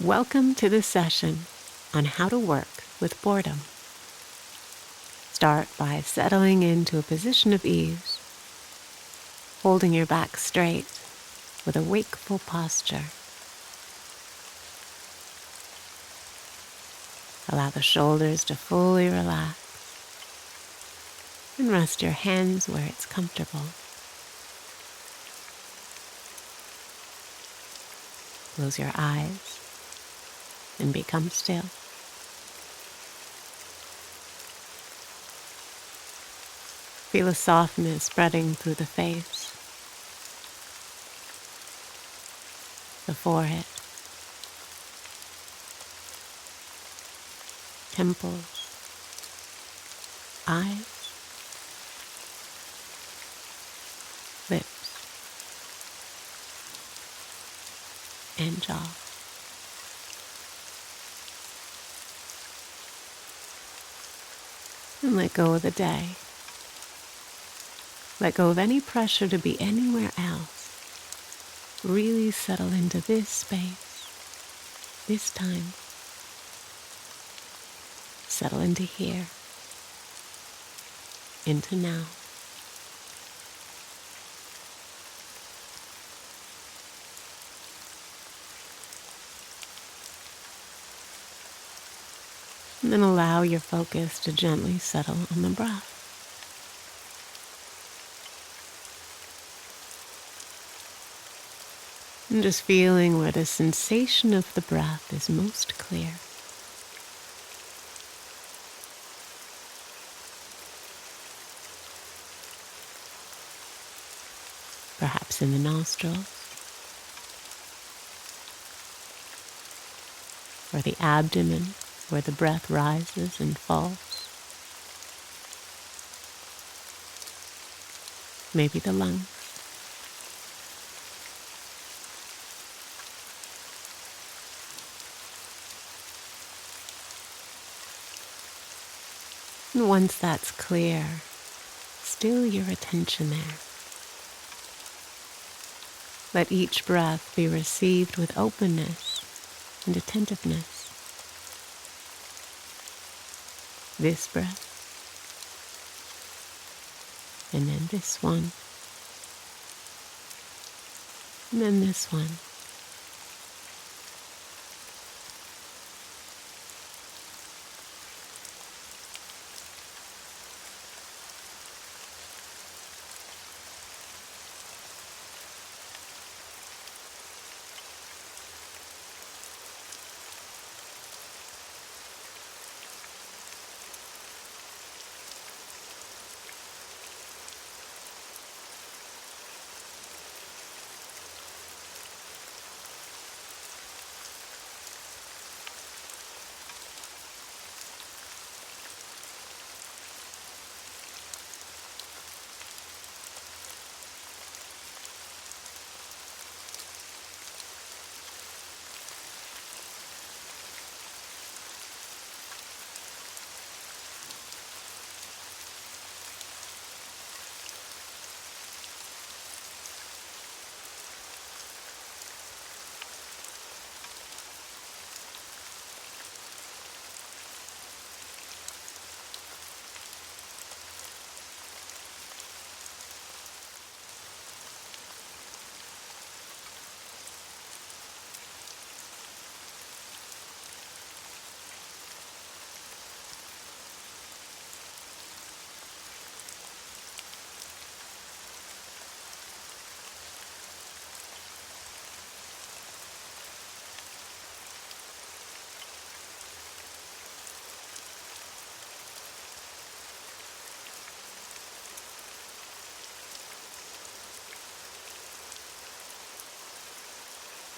Welcome to this session on how to work with boredom. Start by settling into a position of ease, holding your back straight with a wakeful posture. Allow the shoulders to fully relax and rest your hands where it's comfortable. Close your eyes and become still. Feel a softness spreading through the face, the forehead, temples, eyes, lips, and jaw. And let go of the day. Let go of any pressure to be anywhere else. Really settle into this space, this time. Settle into here, into now. And then allow your focus to gently settle on the breath. And just feeling where the sensation of the breath is most clear. Perhaps in the nostrils, or the abdomen, where the breath rises and falls. Maybe the lungs. And once that's clear, still your attention there. Let each breath be received with openness and attentiveness. This breath, and then this one, and then this one.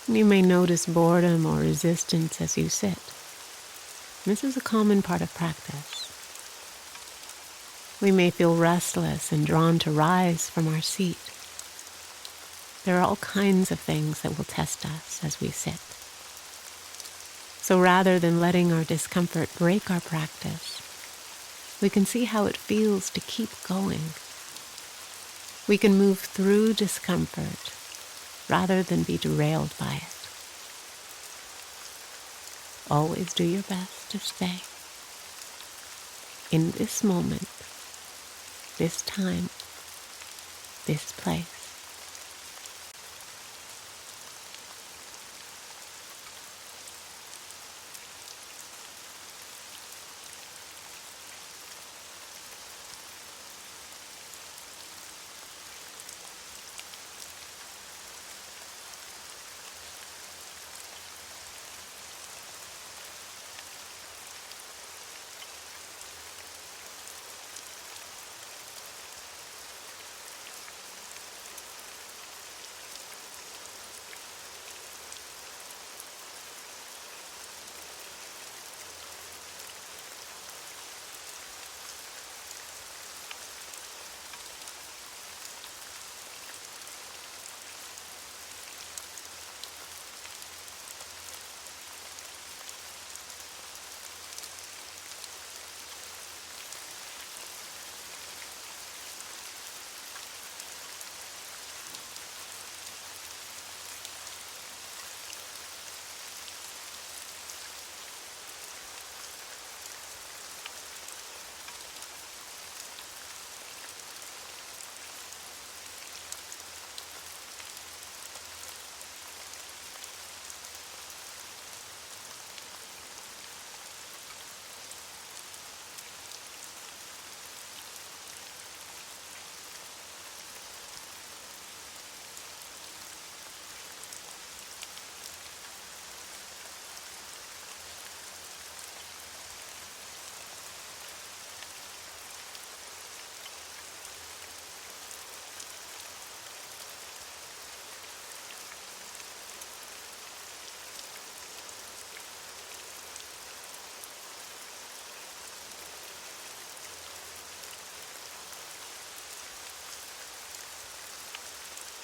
You may notice boredom or resistance as you sit. This is a common part of practice. We may feel restless and drawn to rise from our seat. There are all kinds of things that will test us as we sit. So rather than letting our discomfort break our practice, we can see how it feels to keep going. We can move through discomfort rather than be derailed by it. always do your best to stay in this moment, this time, this place.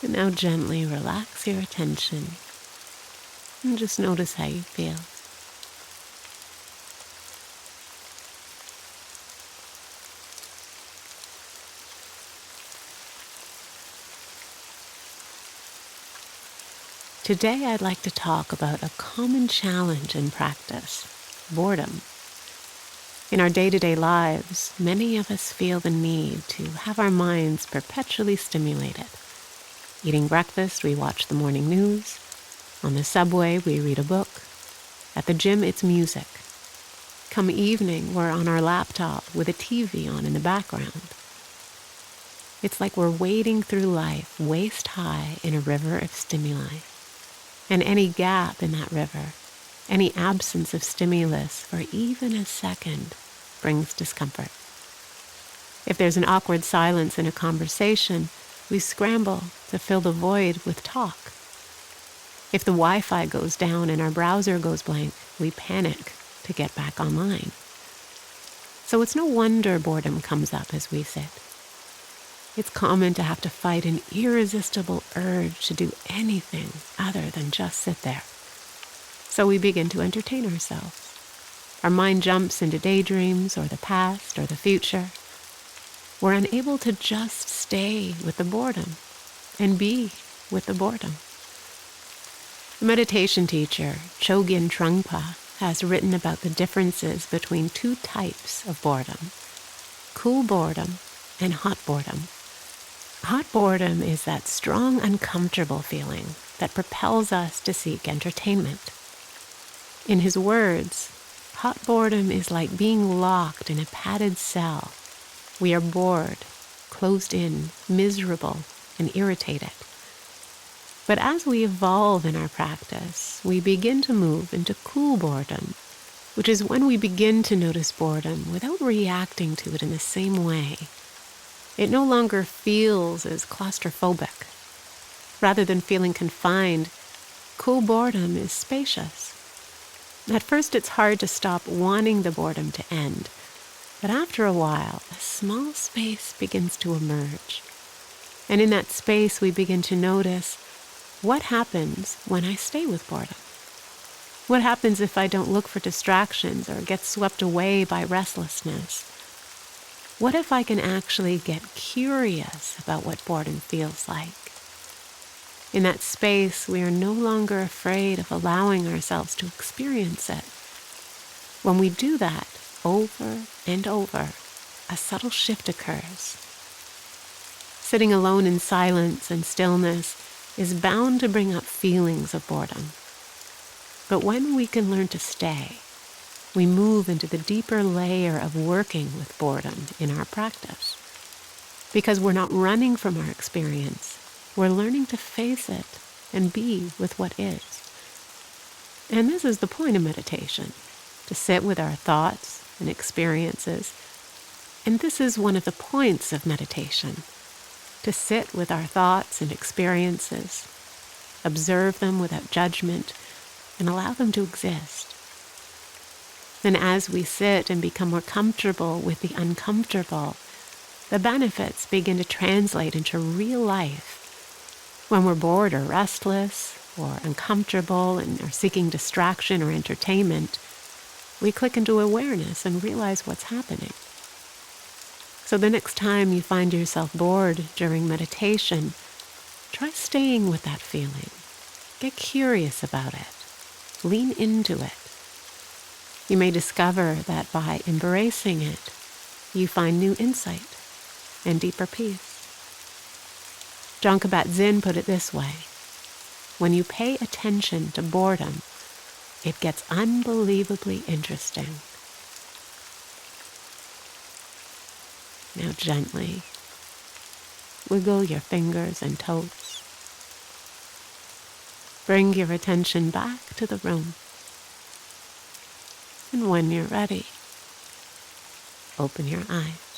And now gently relax your attention and just notice how you feel. Today I'd like to talk about a common challenge in practice, boredom. In our day-to-day lives, many of us feel the need to have our minds perpetually stimulated. Eating breakfast, we watch the morning news. On the subway, we read a book. At the gym, it's music. Come evening, we're on our laptop with a TV on in the background. It's like we're wading through life waist high in a river of stimuli. And any gap in that river, any absence of stimulus for even a second, brings discomfort. If there's an awkward silence in a conversation, we scramble to fill the void with talk. If the Wi-Fi goes down and our browser goes blank, we panic to get back online. So it's no wonder boredom comes up as we sit. It's common to have to fight an irresistible urge to do anything other than just sit there. So we begin to entertain ourselves. Our mind jumps into daydreams or the past or the future. We're unable to just stay with the boredom and be with the boredom. The meditation teacher, Chogyam Trungpa, has written about the differences between two types of boredom, cool boredom and hot boredom. Hot boredom is that strong, uncomfortable feeling that propels us to seek entertainment. In his words, hot boredom is like being locked in a padded cell. We are bored, closed in, miserable, and irritated. But as we evolve in our practice, we begin to move into cool boredom, which is when we begin to notice boredom without reacting to it in the same way. It no longer feels as claustrophobic. Rather than feeling confined, cool boredom is spacious. At first, it's hard to stop wanting the boredom to end, but after a while, a small space begins to emerge. And in that space, we begin to notice what happens when I stay with boredom. What happens if I don't look for distractions or get swept away by restlessness? What if I can actually get curious about what boredom feels like? In that space, we are no longer afraid of allowing ourselves to experience it. When we do that over and over, a subtle shift occurs. Sitting alone in silence and stillness is bound to bring up feelings of boredom. But when we can learn to stay, we move into the deeper layer of working with boredom in our practice. Because we're not running from our experience, we're learning to face it and be with what is. And this is the point of meditation, to sit with our thoughts and experiences. And this is one of the points of meditation, to sit with our thoughts and experiences, observe them without judgment, and allow them to exist. Then as we sit and become more comfortable with the uncomfortable, the benefits begin to translate into real life. When we're bored or restless or uncomfortable and are seeking distraction or entertainment, we click into awareness and realize what's happening. So the next time you find yourself bored during meditation, try staying with that feeling. Get curious about it. Lean into it. You may discover that by embracing it, you find new insight and deeper peace. Jon Kabat-Zinn put it this way: when you pay attention to boredom, it gets unbelievably interesting. Now gently wiggle your fingers and toes. Bring your attention back to the room. And when you're ready, open your eyes.